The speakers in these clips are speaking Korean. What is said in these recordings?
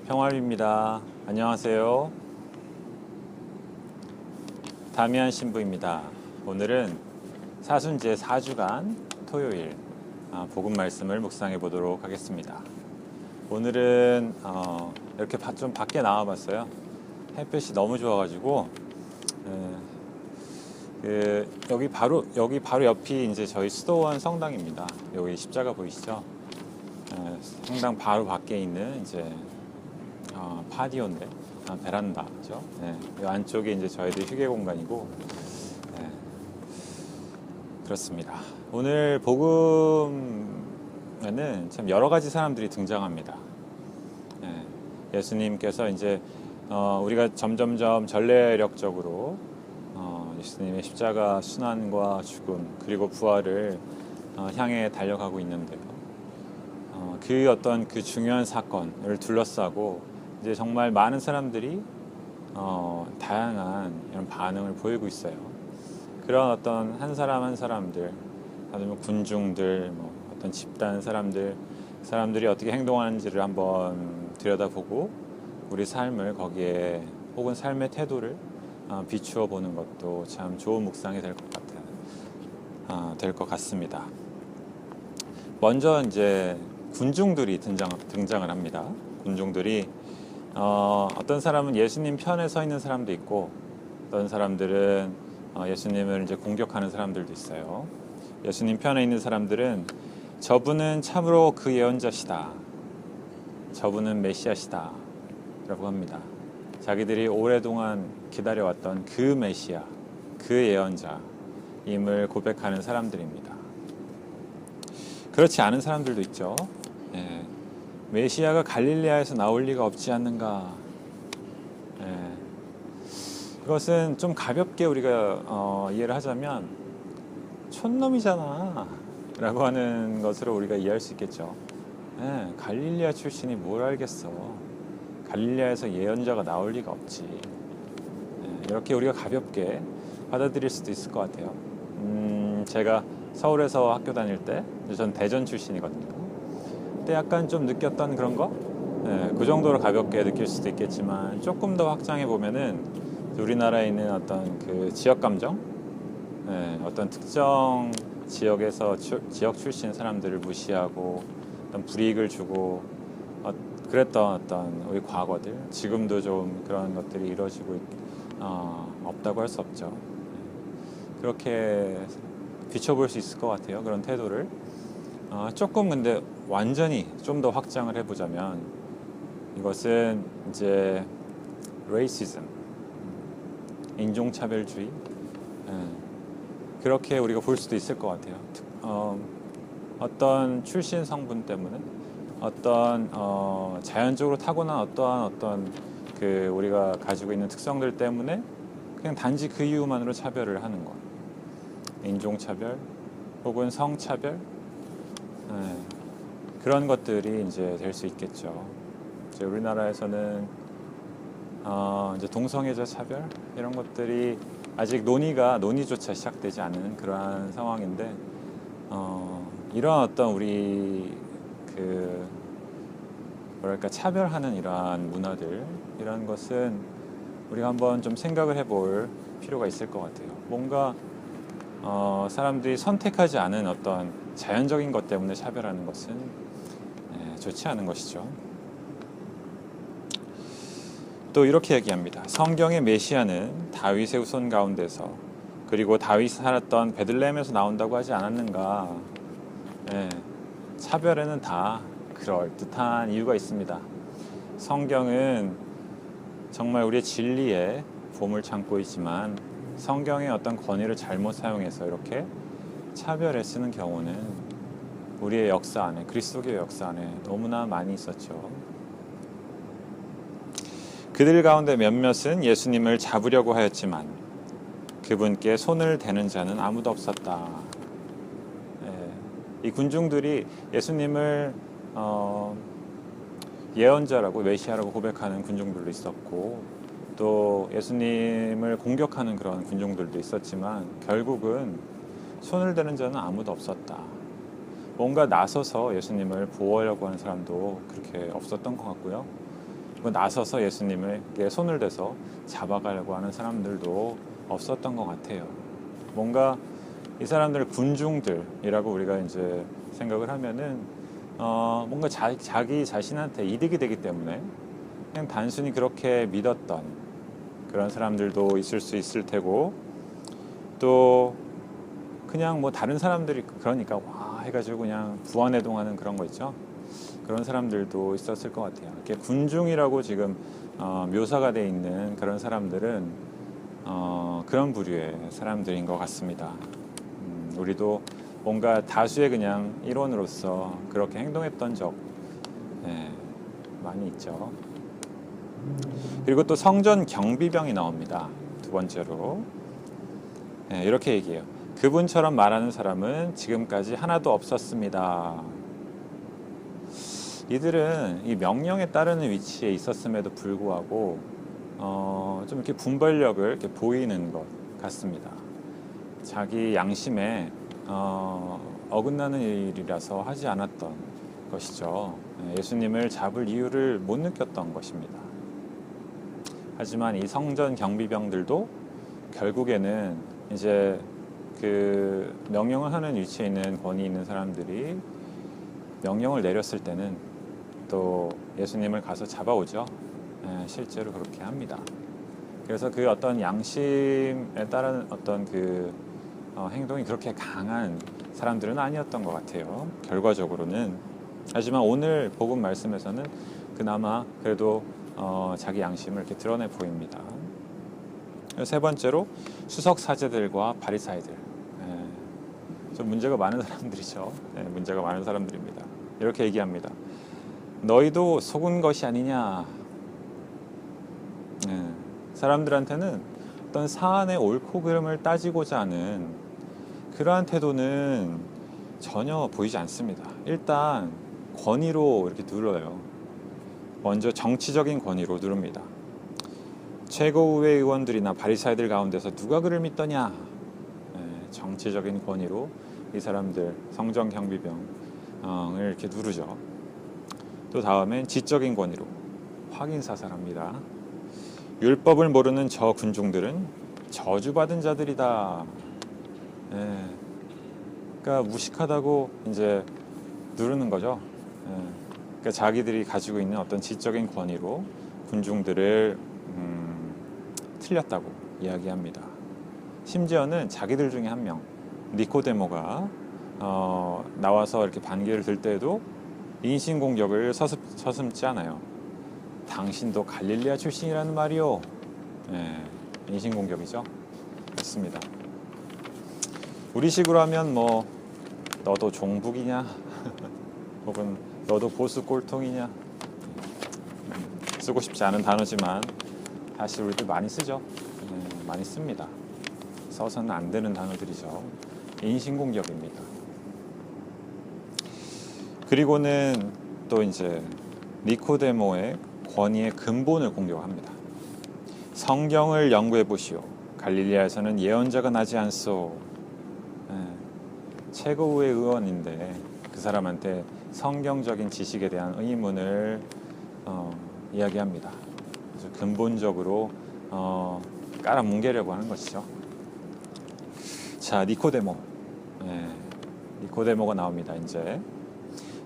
평화입니다. 안녕하세요. 다미안 신부입니다. 오늘은 사순제 4주간 토요일 복음 말씀을 묵상해 보도록 하겠습니다. 오늘은 이렇게 좀 밖에 나와 봤어요. 햇볕이 너무 좋아가지고 여기 바로 옆이 이제 저희 수도원 성당입니다. 여기 십자가 보이시죠? 성당 바로 밖에 있는 이제 파디오인데 베란다죠. 이 안쪽이 이제 저희들 휴게 공간이고 그렇습니다. 오늘 복음에는 참 여러 가지 사람들이 등장합니다. 예수님께서 이제 우리가 점점점 전례력적으로 예수님의 십자가 순환과 죽음 그리고 부활을 향해 달려가고 있는데요. 그 어떤 그 중요한 사건을 둘러싸고 이제 정말 많은 사람들이 다양한 이런 반응을 보이고 있어요. 그런 어떤 한 사람들, 아니면 군중들, 어떤 집단 사람들이 어떻게 행동하는지를 한번 들여다보고 우리 삶을 거기에 혹은 삶의 태도를 비추어 보는 것도 참 좋은 묵상이 될 것 같습니다. 먼저 이제 군중들이 등장을 합니다. 군중들이 어떤 사람은 예수님 편에 서 있는 사람도 있고 어떤 사람들은 예수님을 이제 공격하는 사람들도 있어요. 예수님 편에 있는 사람들은 저분은 참으로 그 예언자시다. 저분은 메시아시다. 라고 합니다. 자기들이 오랫동안 기다려왔던 그 메시아, 그 예언자임을 고백하는 사람들입니다. 그렇지 않은 사람들도 있죠. 메시아가 갈릴레아에서 나올 리가 없지 않는가. 그것은 좀 가볍게 우리가 이해를 하자면 촌놈이잖아 라고 하는 것으로 우리가 이해할 수 있겠죠. 갈릴레아 출신이 뭘 알겠어. 갈릴레아에서 예언자가 나올 리가 없지. 이렇게 우리가 가볍게 받아들일 수도 있을 것 같아요. 제가 서울에서 학교 다닐 때 전 대전 출신이거든요. 그때 약간 좀 느꼈던 그런 거? 그 정도로 가볍게 느낄 수도 있겠지만 조금 더 확장해 보면은 우리나라에 있는 어떤 그 지역 감정, 어떤 특정 지역에서 지역 출신 사람들을 무시하고 어떤 불이익을 주고 그랬던 어떤 우리 과거들, 지금도 좀 그런 것들이 이루어지고 없다고 할 수 없죠. 그렇게 비춰볼 수 있을 것 같아요. 그런 태도를 조금 근데 완전히 좀 더 확장을 해보자면 이것은 이제 레이시즘, 인종차별주의, 그렇게 우리가 볼 수도 있을 것 같아요. 어떤 출신 성분 때문에 어떤 자연적으로 타고난 어떤 그 우리가 가지고 있는 특성들 때문에 그냥 단지 그 이유만으로 차별을 하는 것, 인종차별 혹은 성차별, 그런 것들이 이제 될 수 있겠죠. 이제 우리나라에서는 이제 동성애자 차별 이런 것들이 아직 논의조차 시작되지 않은 그러한 상황인데 이러한 어떤 우리 그 뭐랄까 차별하는 이러한 문화들 이런 것은 우리가 한번 좀 생각을 해볼 필요가 있을 것 같아요. 뭔가 사람들이 선택하지 않은 어떤 자연적인 것 때문에 차별하는 것은 좋지 않은 것이죠. 또 이렇게 얘기합니다. 성경의 메시아는 다윗의 후손 가운데서 그리고 다윗이 살았던 베들레헴에서 나온다고 하지 않았는가. 차별에는 다 그럴듯한 이유가 있습니다. 성경은 정말 우리의 진리의 보물 창고이지만 성경의 어떤 권위를 잘못 사용해서 이렇게 차별에 쓰는 경우는 우리의 역사 안에, 그리스도교의 역사 안에 너무나 많이 있었죠. 그들 가운데 몇몇은 예수님을 잡으려고 하였지만 그분께 손을 대는 자는 아무도 없었다. 이 군중들이 예수님을 예언자라고 메시아라고 고백하는 군중들도 있었고 또 예수님을 공격하는 그런 군중들도 있었지만 결국은 손을 대는 자는 아무도 없었다. 뭔가 나서서 예수님을 보호하려고 하는 사람도 그렇게 없었던 것 같고요. 뭐 나서서 예수님에게 손을 대서 잡아가려고 하는 사람들도 없었던 것 같아요. 뭔가 이 사람들 군중들이라고 우리가 이제 생각을 하면은 뭔가 자기 자신한테 이득이 되기 때문에 그냥 단순히 그렇게 믿었던 그런 사람들도 있을 수 있을 테고, 또 그냥 뭐 다른 사람들이 그러니까 와 해가지고 그냥 부안해동하는 그런 거 있죠. 그런 사람들도 있었을 것 같아요. 이렇게 군중이라고 지금 묘사가 돼 있는 그런 사람들은 그런 부류의 사람들인 것 같습니다. 우리도 뭔가 다수의 그냥 일원으로서 그렇게 행동했던 적 많이 있죠. 그리고 또 성전 경비병이 나옵니다. 두 번째로 이렇게 얘기해요. 그분처럼 말하는 사람은 지금까지 하나도 없었습니다. 이들은 이 명령에 따르는 위치에 있었음에도 불구하고 좀 이렇게 분별력을 이렇게 보이는 것 같습니다. 자기 양심에 어긋나는 일이라서 하지 않았던 것이죠. 예수님을 잡을 이유를 못 느꼈던 것입니다. 하지만 이 성전 경비병들도 결국에는 이제 그 명령을 하는 위치에 있는 권위 있는 사람들이 명령을 내렸을 때는 또 예수님을 가서 잡아오죠. 실제로 그렇게 합니다. 그래서 그 어떤 양심에 따른 어떤 그 행동이 그렇게 강한 사람들은 아니었던 것 같아요. 결과적으로는. 하지만 오늘 복음 말씀에서는 그나마 그래도 자기 양심을 이렇게 드러내 보입니다. 세 번째로 수석 사제들과 바리사이들, 좀 문제가 많은 사람들이죠. 문제가 많은 사람들입니다. 이렇게 얘기합니다. 너희도 속은 것이 아니냐. 사람들한테는 어떤 사안의 옳고 그름을 따지고자 하는 그러한 태도는 전혀 보이지 않습니다. 일단 권위로 이렇게 누려요. 먼저 정치적인 권위로 누릅니다. 최고의회 의원들이나 바리사이들 가운데서 누가 그를 믿더냐. 정치적인 권위로 이 사람들 성전 경비병을 이렇게 누르죠. 또 다음엔 지적인 권위로 확인사살합니다. 율법을 모르는 저 군중들은 저주받은 자들이다. 그러니까 무식하다고 이제 누르는 거죠. 그러니까 자기들이 가지고 있는 어떤 지적인 권위로 군중들을 틀렸다고 이야기합니다. 심지어는 자기들 중에 한 명, 니코데모가 나와서 이렇게 반기를 들 때에도 인신공격을 서슴지 않아요. 당신도 갈릴리아 출신이라는 말이요. 인신공격이죠. 맞습니다. 우리식으로 하면 뭐 너도 종북이냐 혹은 너도 보수 꼴통이냐, 쓰고 싶지 않은 단어지만 사실 우리들 많이 쓰죠. 많이 씁니다. 써서는 안 되는 단어들이죠. 인신공격입니다. 그리고는 또 이제 니코데모의 권위의 근본을 공격합니다. 성경을 연구해 보시오. 갈릴리아에서는 예언자가 나지 않소. 최고의 의원인데 그 사람한테 성경적인 지식에 대한 의문을 이야기합니다. 그래서 근본적으로 깔아뭉개려고 하는 것이죠. 자, 니코데모. 니코데모가 나옵니다. 이제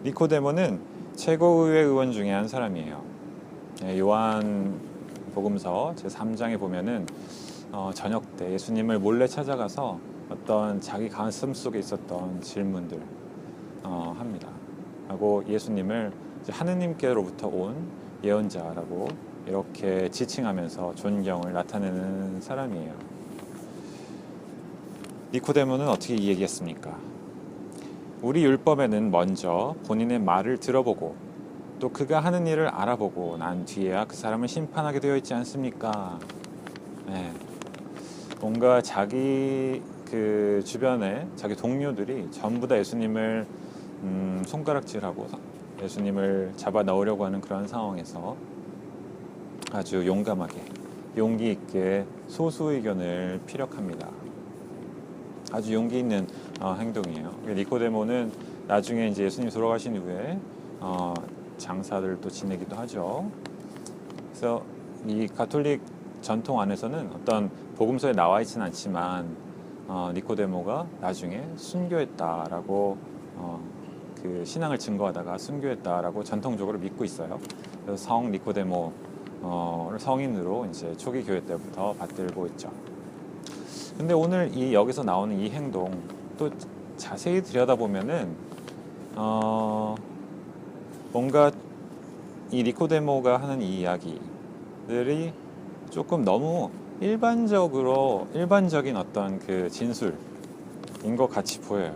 니코데모는 최고의회 의원 중에 한 사람이에요. 요한 복음서 제3장에 보면은 저녁 때 예수님을 몰래 찾아가서 어떤 자기 가슴 속에 있었던 질문들 합니다. 하고 예수님을 하느님께로부터 온 예언자라고 이렇게 지칭하면서 존경을 나타내는 사람이에요. 니코데모는 어떻게 얘기했습니까? 우리 율법에는 먼저 본인의 말을 들어보고 또 그가 하는 일을 알아보고 난 뒤에야 그 사람을 심판하게 되어 있지 않습니까? 뭔가 자기 그 주변에 자기 동료들이 전부 다 예수님을 손가락질하고 예수님을 잡아 넣으려고 하는 그런 상황에서 아주 용감하게 용기 있게 소수 의견을 피력합니다. 아주 용기 있는 행동이에요. 니코데모는 나중에 이제 예수님 돌아가신 후에 장사를 또 지내기도 하죠. 그래서 이 가톨릭 전통 안에서는 어떤 복음서에 나와 있지는 않지만 니코데모가 나중에 순교했다라고 그 신앙을 증거하다가 순교했다라고 전통적으로 믿고 있어요. 그래서 성 니코데모를 성인으로 이제 초기 교회 때부터 받들고 있죠. 근데 오늘 이 여기서 나오는 이 행동 또 자세히 들여다보면은 뭔가 이 니코데모가 하는 이 이야기들이 조금 너무 일반적인 어떤 그 진술인 것 같이 보여요.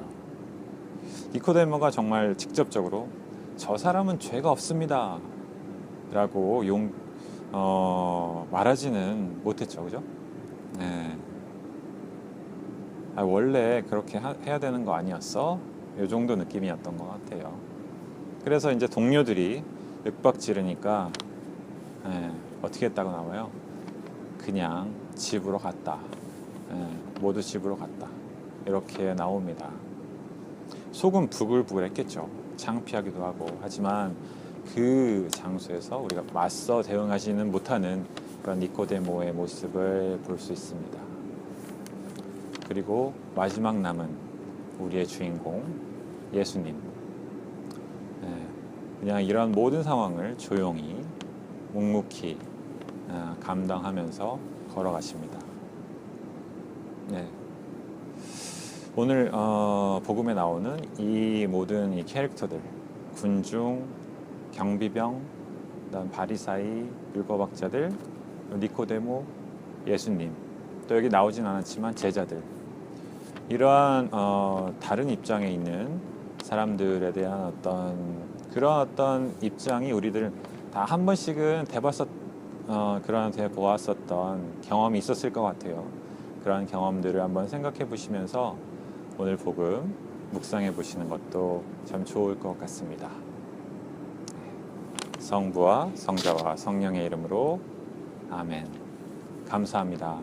니코데모가 정말 직접적으로 저 사람은 죄가 없습니다 라고 말하지는 못했죠. 그죠? 네. 원래 그렇게 해야 되는 거 아니었어? 이 정도 느낌이었던 것 같아요. 그래서 이제 동료들이 윽박 지르니까 어떻게 했다고 나와요? 그냥 집으로 갔다. 모두 집으로 갔다. 이렇게 나옵니다. 속은 부글부글 했겠죠. 창피하기도 하고. 하지만 그 장소에서 우리가 맞서 대응하지는 못하는 그런 니코데모의 모습을 볼 수 있습니다. 그리고 마지막 남은 우리의 주인공 예수님. 그냥 이런 모든 상황을 조용히 묵묵히 감당하면서 걸어가십니다. 네. 오늘 복음에 나오는 이 모든 이 캐릭터들, 군중, 경비병, 그다음 바리사이, 율법학자들, 니코데모, 예수님, 또 여기 나오진 않았지만 제자들, 이러한 다른 입장에 있는 사람들에 대한 그런 어떤 입장이 우리들 다 한 번씩은 대보았었던 경험이 있었을 것 같아요. 그러한 경험들을 한번 생각해 보시면서 오늘 복음 묵상해 보시는 것도 참 좋을 것 같습니다. 성부와 성자와 성령의 이름으로 아멘. 감사합니다.